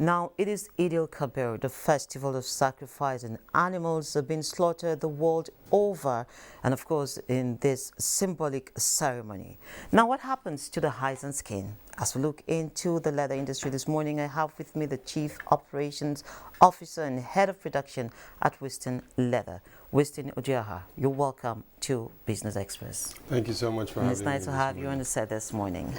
Now, it is Eid al-Kabir, the festival of sacrifice, and animals have been slaughtered the world over, and of course, in this symbolic ceremony. Now, what happens to the hides and skin? As we look into the leather industry this morning, I have with me the Chief Operations Officer and Head of Production at Winston Leather, Winston Udeagha. You're welcome to Business Express. Thank you so much for having me. It's nice to have you on the set this morning.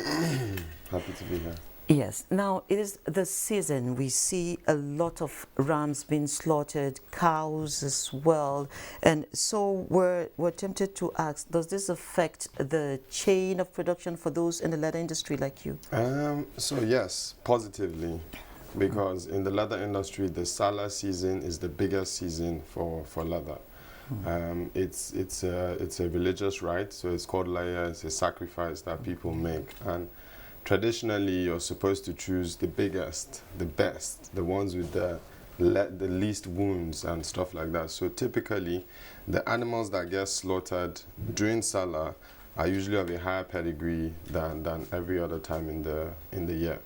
Happy to be here. Yes. Now, it is the season. We see a lot of rams being slaughtered, cows as well. And so we're tempted to ask, does this affect the chain of production for those in the leather industry like you? So yes, positively, because in the leather industry, the Salah season is the biggest season for leather. It's a religious rite, so it's called layah. It's a sacrifice that people make, and traditionally you're supposed to choose the biggest, the best, the ones with the least wounds and stuff like that. So typically, the animals that get slaughtered during Salah are usually of a higher pedigree than every other time in the year.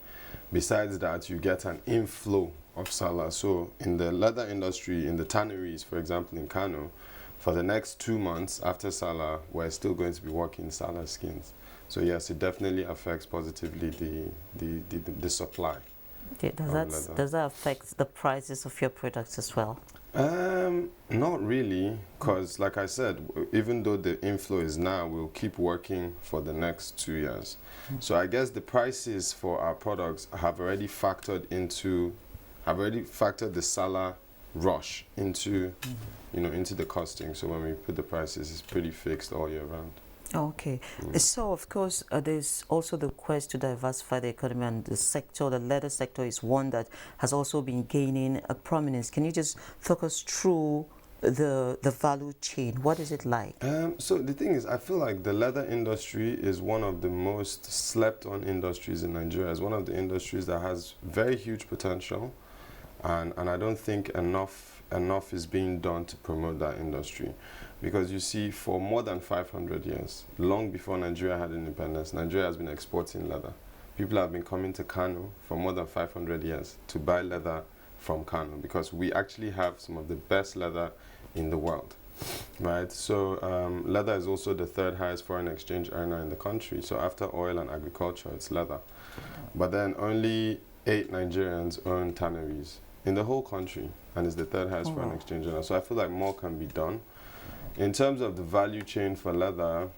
Besides that, you get an inflow of Salah. So in the leather industry, in the tanneries, for example, in Kano, for the next 2 months after Salah, we're still going to be working Salah skins. So yes, it definitely affects positively the supply. Does that affect the prices of your products as well? Not really, because like I said, even though the inflow is now, we'll keep working for the next 2 years. So I guess the prices for our products have already factored the Salah rush into, into the costing. So when we put the prices, it's pretty fixed all year round. Okay. So, of course, there's also the quest to diversify the economy, and the leather sector is one that has also been gaining a prominence. Can you just talk us through the value chain? What is it like? So the thing is, I feel like the leather industry is one of the most slept on industries in Nigeria. It's one of the industries that has very huge potential, and I don't think enough is being done to promote that industry. Because you see, for more than 500 years, long before Nigeria had independence, Nigeria has been exporting leather. People have been coming to Kano for more than 500 years to buy leather from Kano, because we actually have some of the best leather in the world, right? So leather is also the third highest foreign exchange earner in the country. So after oil and agriculture, it's leather. But then only 8 Nigerians own tanneries in the whole country, and it's the third highest foreign exchange earner. So I feel like more can be done. In terms of the value chain for leather,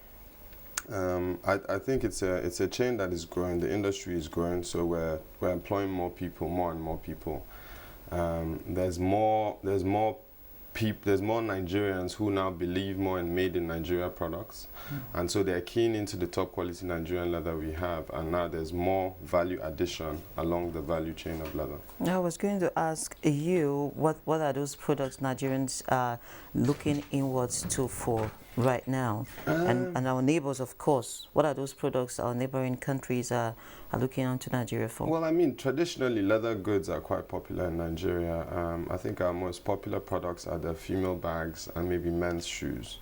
I think it's a chain that is growing. The industry is growing, so we're employing more and more people. There's more Nigerians who now believe more in made in Nigeria products, and so they're keen into the top quality Nigerian leather we have, and now there's more value addition along the value chain of leather. I was going to ask you, what are those products Nigerians are looking inwards to for right now, and our neighbors, of course? What are those products our neighboring countries are looking onto Nigeria for? Well, I mean, traditionally, leather goods are quite popular in Nigeria. I think our most popular products are the female bags and maybe men's shoes.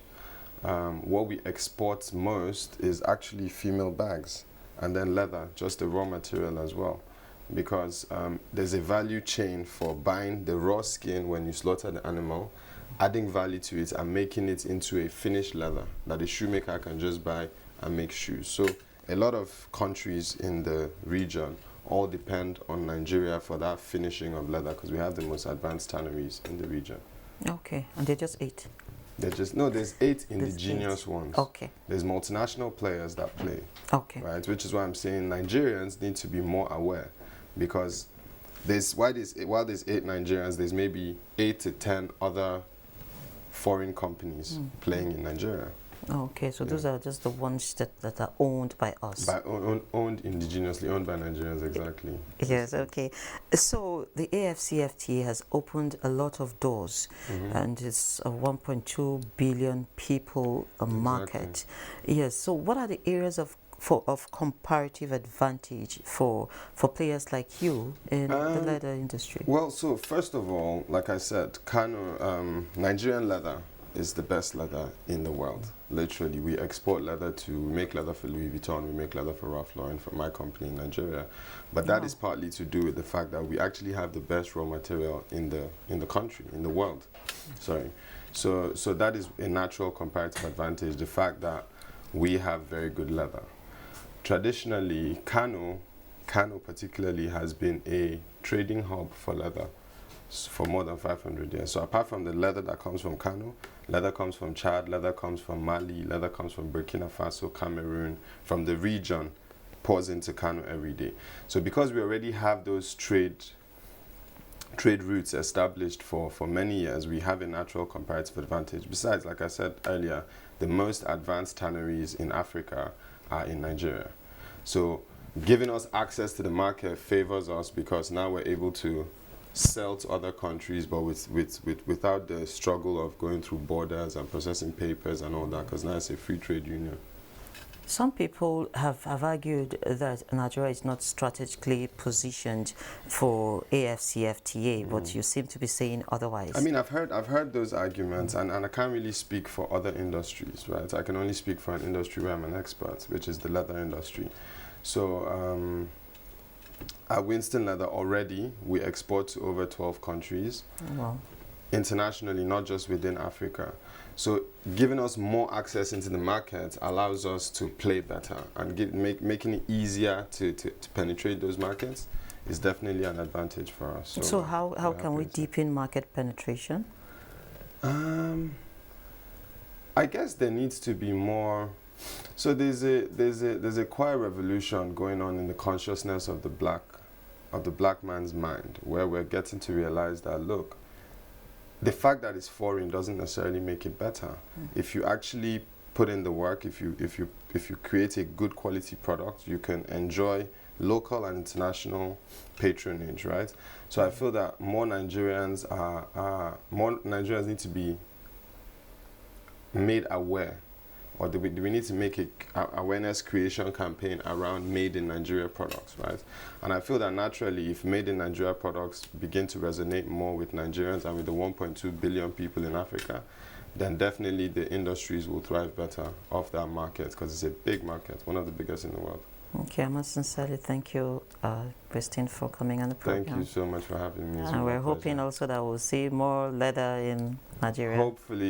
What we export most is actually female bags, and then leather, just the raw material as well. Because there's a value chain for buying the raw skin when you slaughter the animal, adding value to it and making it into a finished leather that a shoemaker can just buy and make shoes. So a lot of countries in the region all depend on Nigeria for that finishing of leather, because we have the most advanced tanneries in the region. Okay, and they're just 8? There's 8 indigenous ones. Okay. There's multinational players that play. Okay. Right, which is why I'm saying Nigerians need to be more aware, because while there's 8 Nigerians, there's maybe 8 to 10 other foreign companies playing in Nigeria. Okay, so those are just the ones that are owned by us. Owned indigenously, owned by Nigerians, exactly. Yes, okay. So the AFCFTA has opened a lot of doors, and it's a 1.2 billion people market. Yes, so what are the areas of comparative advantage for players like you in the leather industry? Well, so first of all, like I said, Kano, Nigerian leather is the best leather in the world. Literally, we export leather we make leather for Louis Vuitton, we make leather for Ralph Lauren, for my company in Nigeria. But that is partly to do with the fact that we actually have the best raw material in the country, in the world. Sorry. So that is a natural comparative advantage, the fact that we have very good leather. Traditionally, Kano particularly has been a trading hub for leather for more than 500 years. So apart from the leather that comes from Kano, leather comes from Chad, leather comes from Mali, leather comes from Burkina Faso, Cameroon, from the region, pours into Kano every day. So because we already have those trade routes established for many years, we have a natural comparative advantage. Besides, like I said earlier, the most advanced tanneries in Africa are in Nigeria. So giving us access to the market favors us because now we're able to sell to other countries, but without the struggle of going through borders and processing papers and all that, because now it's a free trade union. Some people have argued that Nigeria is not strategically positioned for AFCFTA, but you seem to be saying otherwise. I mean, I've heard those arguments, and I can't really speak for other industries, right? I can only speak for an industry where I'm an expert, which is the leather industry. So at Winston Leather already, we export to over 12 countries. Wow. Internationally, not just within Africa. So giving us more access into the market allows us to play better, and making it easier to penetrate those markets is definitely an advantage for us. So how can we deepen market penetration? I guess there needs to be more. So there's a quiet revolution going on in the consciousness of the black man's mind, where we're getting to realize that, look, the fact that it's foreign doesn't necessarily make it better. If you actually put in the work, if you create a good quality product, you can enjoy local and international patronage, right? So I feel that more Nigerians need to be made aware, or do we need to make a awareness creation campaign around made in Nigeria products, right? And I feel that naturally, if made in Nigeria products begin to resonate more with Nigerians and with the 1.2 billion people in Africa, then definitely the industries will thrive better off that market, because it's a big market, one of the biggest in the world. Okay, I must sincerely thank you, Winston, for coming on the program. Thank you so much for having me. And we're hoping also that we'll see more leather in Nigeria. Hopefully.